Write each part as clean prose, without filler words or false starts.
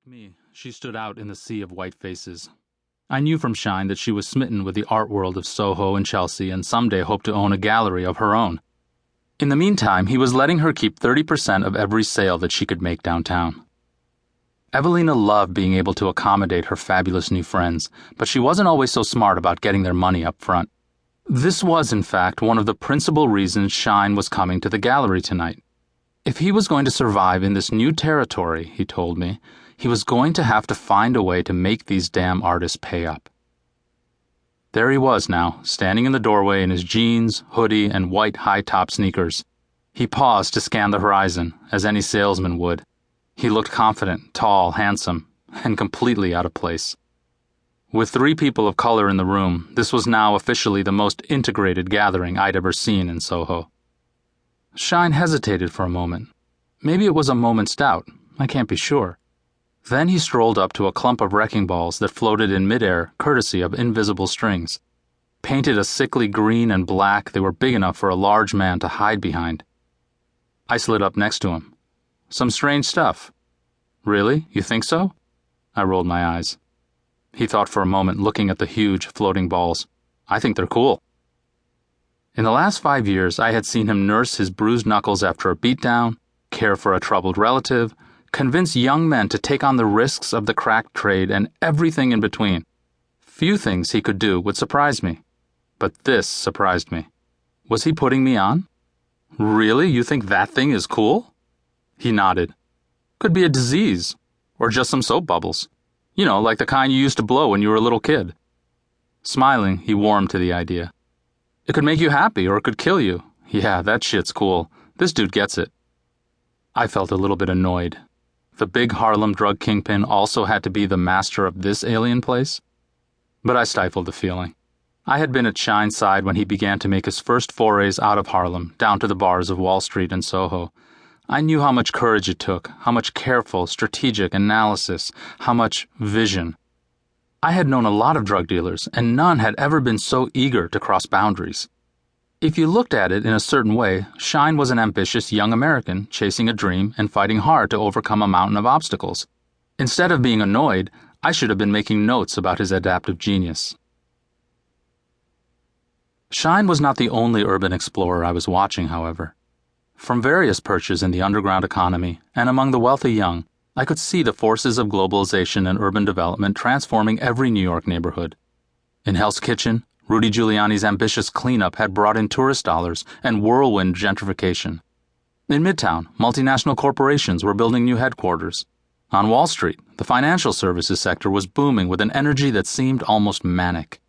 me, she stood out in the sea of white faces. I knew from Shine that she was smitten with the art world of Soho and Chelsea and someday hoped to own a gallery of her own. In the meantime, he was letting her keep 30% of every sale that she could make downtown. Evelina loved being able to accommodate her fabulous new friends, but she wasn't always so smart about getting their money up front. This was, in fact, one of the principal reasons Shine was coming to the gallery tonight. If he was going to survive in this new territory, he told me, he was going to have to find a way to make these damn artists pay up. There he was now, standing in the doorway in his jeans, hoodie, and white high-top sneakers. He paused to scan the horizon, as any salesman would. He looked confident, tall, handsome, and completely out of place. With 3 people of color in the room, this was now officially the most integrated gathering I'd ever seen in Soho. Shine hesitated for a moment. Maybe it was a moment's doubt. I can't be sure. Then he strolled up to a clump of wrecking balls that floated in midair courtesy of invisible strings. Painted a sickly green and black, they were big enough for a large man to hide behind. I slid up next to him. Some strange stuff. Really? You think so? I rolled my eyes. He thought for a moment, looking at the huge, floating balls. I think they're cool. In the last 5 years, I had seen him nurse his bruised knuckles after a beatdown, care for a troubled relative, convince young men to take on the risks of the crack trade and everything in between. Few things he could do would surprise me. But this surprised me. Was he putting me on? Really? You think that thing is cool? He nodded. Could be a disease. Or just some soap bubbles. You know, like the kind you used to blow when you were a little kid. Smiling, he warmed to the idea. It could make you happy, or it could kill you. Yeah, that shit's cool. This dude gets it. I felt a little bit annoyed. The big Harlem drug kingpin also had to be the master of this alien place? But I stifled the feeling. I had been at Shine's side when he began to make his first forays out of Harlem, down to the bars of Wall Street and Soho. I knew how much courage it took, how much careful, strategic analysis, how much vision. I had known a lot of drug dealers, and none had ever been so eager to cross boundaries. If you looked at it in a certain way, Shine was an ambitious young American chasing a dream and fighting hard to overcome a mountain of obstacles. Instead of being annoyed, I should have been making notes about his adaptive genius. Shine was not the only urban explorer I was watching, however. From various perches in the underground economy and among the wealthy young, I could see the forces of globalization and urban development transforming every New York neighborhood. In Hell's Kitchen, Rudy Giuliani's ambitious cleanup had brought in tourist dollars and whirlwind gentrification. In Midtown, multinational corporations were building new headquarters. On Wall Street, the financial services sector was booming with an energy that seemed almost manic.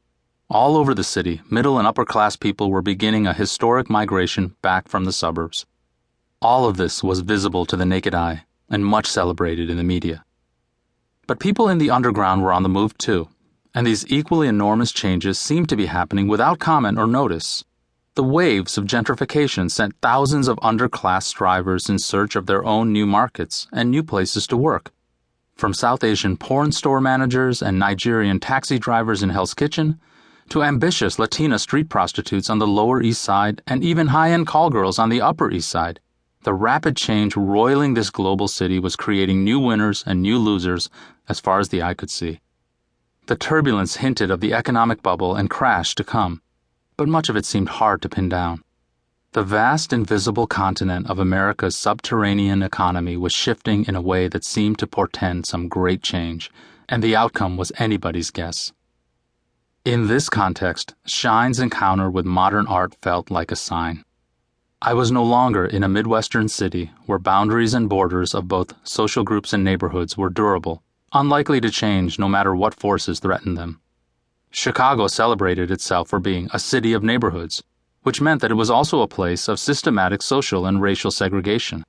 All over the city, middle and upper class people were beginning a historic migration back from the suburbs. All of this was visible to the naked eye and much celebrated in the media. But people in the underground were on the move too. And these equally enormous changes seemed to be happening without comment or notice. The waves of gentrification sent thousands of underclass strivers in search of their own new markets and new places to work. From South Asian porn store managers and Nigerian taxi drivers in Hell's Kitchen, to ambitious Latina street prostitutes on the Lower East Side and even high-end call girls on the Upper East Side, the rapid change roiling this global city was creating new winners and new losers as far as the eye could see. The turbulence hinted of the economic bubble and crash to come, but much of it seemed hard to pin down. The vast invisible continent of America's subterranean economy was shifting in a way that seemed to portend some great change, and the outcome was anybody's guess. In this context, Shine's encounter with modern art felt like a sign. I was no longer in a Midwestern city where boundaries and borders of both social groups and neighborhoods were durable, unlikely to change no matter what forces threatened them. Chicago celebrated itself for being a city of neighborhoods, which meant that it was also a place of systematic social and racial segregation.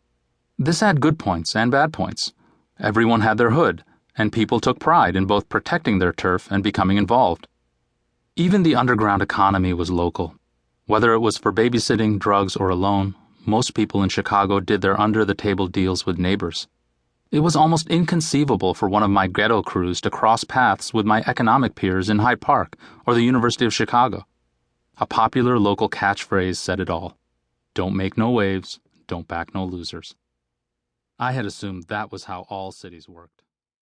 This had good points and bad points. Everyone had their hood, and people took pride in both protecting their turf and becoming involved. Even the underground economy was local. Whether it was for babysitting, drugs, or a loan, most people in Chicago did their under-the-table deals with neighbors. It was almost inconceivable for one of my ghetto crews to cross paths with my economic peers in Hyde Park or the University of Chicago. A popular local catchphrase said it all. Don't make no waves, don't back no losers. I had assumed that was how all cities worked.